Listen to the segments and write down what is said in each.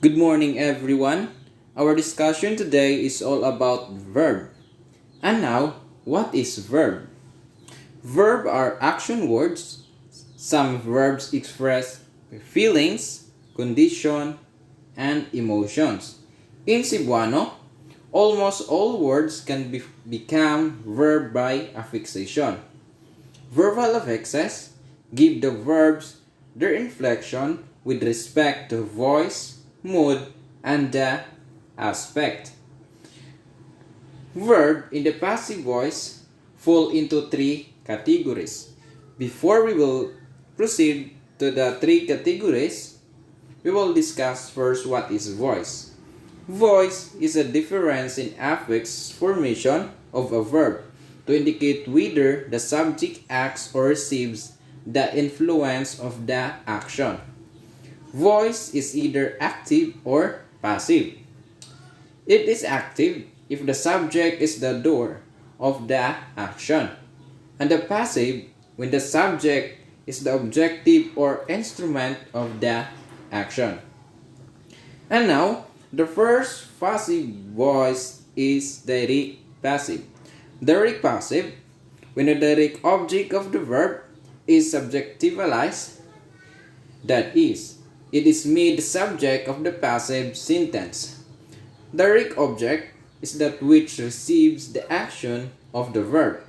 Good morning, everyone. Our discussion today is all about verb. And now, what is verb? Verb are action words. Some verbs express feelings, condition, and emotions. In Cebuano, almost all words can become verb by affixation. Verbal affixes give the verbs their inflection with respect to voice, mood, and the aspect. Verb in the passive voice fall into three categories. Before we will proceed to the three categories, we will discuss first what is voice. Voice is a difference in affix formation of a verb to indicate whether the subject acts or receives the influence of the action. Voice is either active or passive. It is active if the subject is the doer of the action, and the passive when the subject is the objective or instrument of the action. And now, the first passive voice is direct passive. Direct passive, when the direct object of the verb is subjectivalized, that is, it is made the subject of the passive sentence. Direct object is that which receives the action of the verb.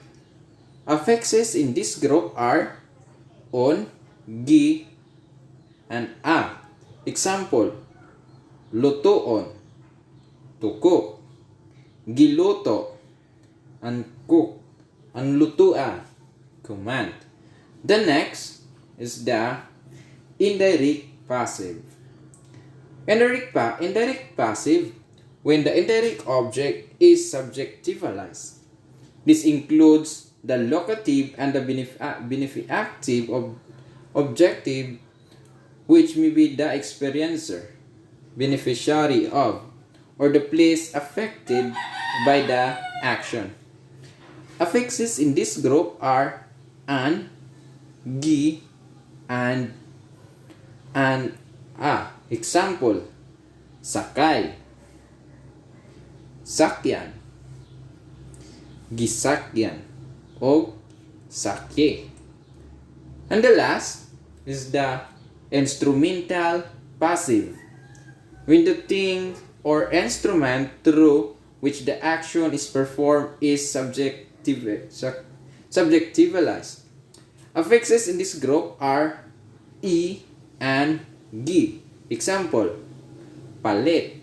Affixes in this group are on, gi, and a. Example, lutoon, to cook. Giluto, and cook. Ang lutua, command. The next is the indirect passive. Indirect passive when the indirect object is subjectivalized. This includes the locative and the beneficative objective, which may be the experiencer, beneficiary of, or the place affected by the action. Affixes in this group are an, gi, and a. Example, sakay, sakyan, gisakyan, o sakye. And the last is the instrumental passive, when the thing or instrument through which the action is performed is subjectivalized. Affixes in this group are e and gi. Example, palit,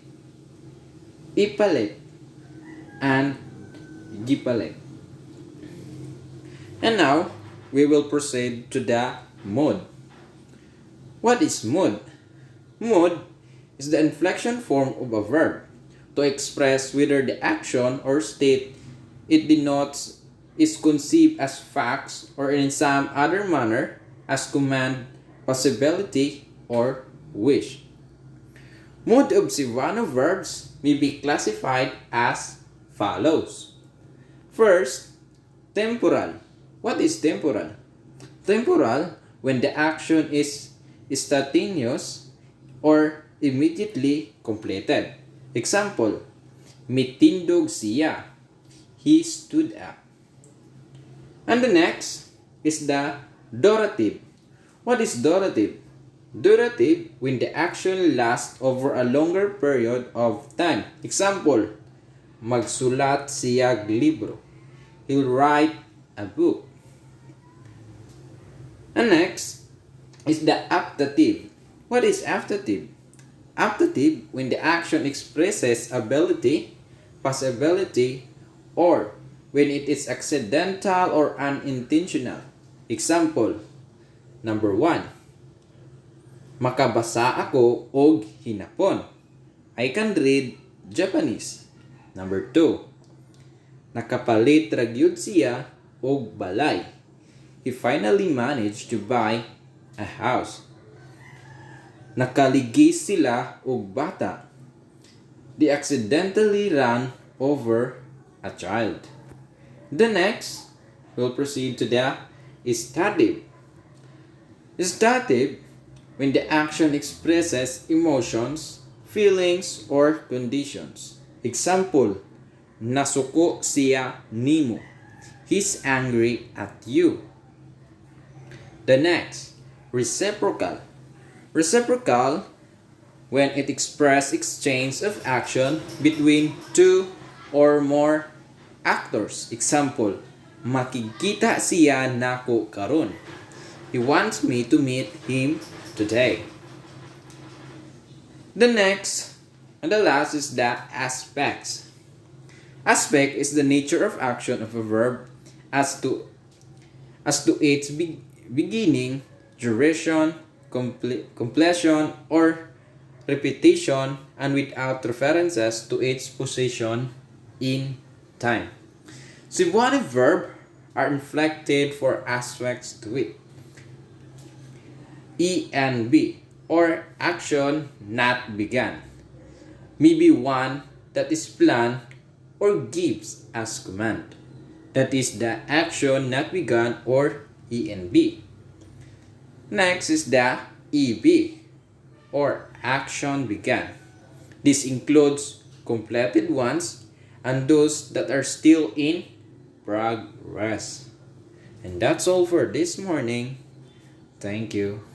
ipalit, and gipalit. And now, we will proceed to the mood. What is mood? Mood is the inflection form of a verb to express whether the action or state it denotes is conceived as facts or in some other manner as command, possibility, or wish. Mood of Cebuano verbs may be classified as follows. First, temporal. What is temporal? Temporal when the action is instantaneous or immediately completed. Example, mitindog siya. He stood up. And the next is the durative. What is durative? Durative when the action lasts over a longer period of time. Example, magsulat siyag libro. He'll write a book. And next is the aptative. What is aptative? Aptative when the action expresses ability, possibility, or when it is accidental or unintentional. Example, number 1. Makabasa ako og hinapon. I can read Japanese. Number 2. Nakapalit ra gyud siya og balay. He finally managed to buy a house. Nakaligis sila og bata. They accidentally ran over a child. The next, we'll proceed to the stative. Stative when the action expresses emotions, feelings, or conditions. Example, nasuko siya nimo. He's angry at you. The next, reciprocal. Reciprocal, when it expresses exchange of action between two or more actors. Example, makikita siya nako karon. He wants me to meet him today. The next and the last is the aspects. Aspect is the nature of action of a verb as to its beginning, duration, completion, or repetition, and without references to its position in time. Subjunctive verb are inflected for aspects to it. ENB, or action not begun, may be one that is planned or gives as command. That is the action not begun, or ENB. Next is the EB, or action began. This includes completed ones and those that are still in progress. And that's all for this morning. Thank you.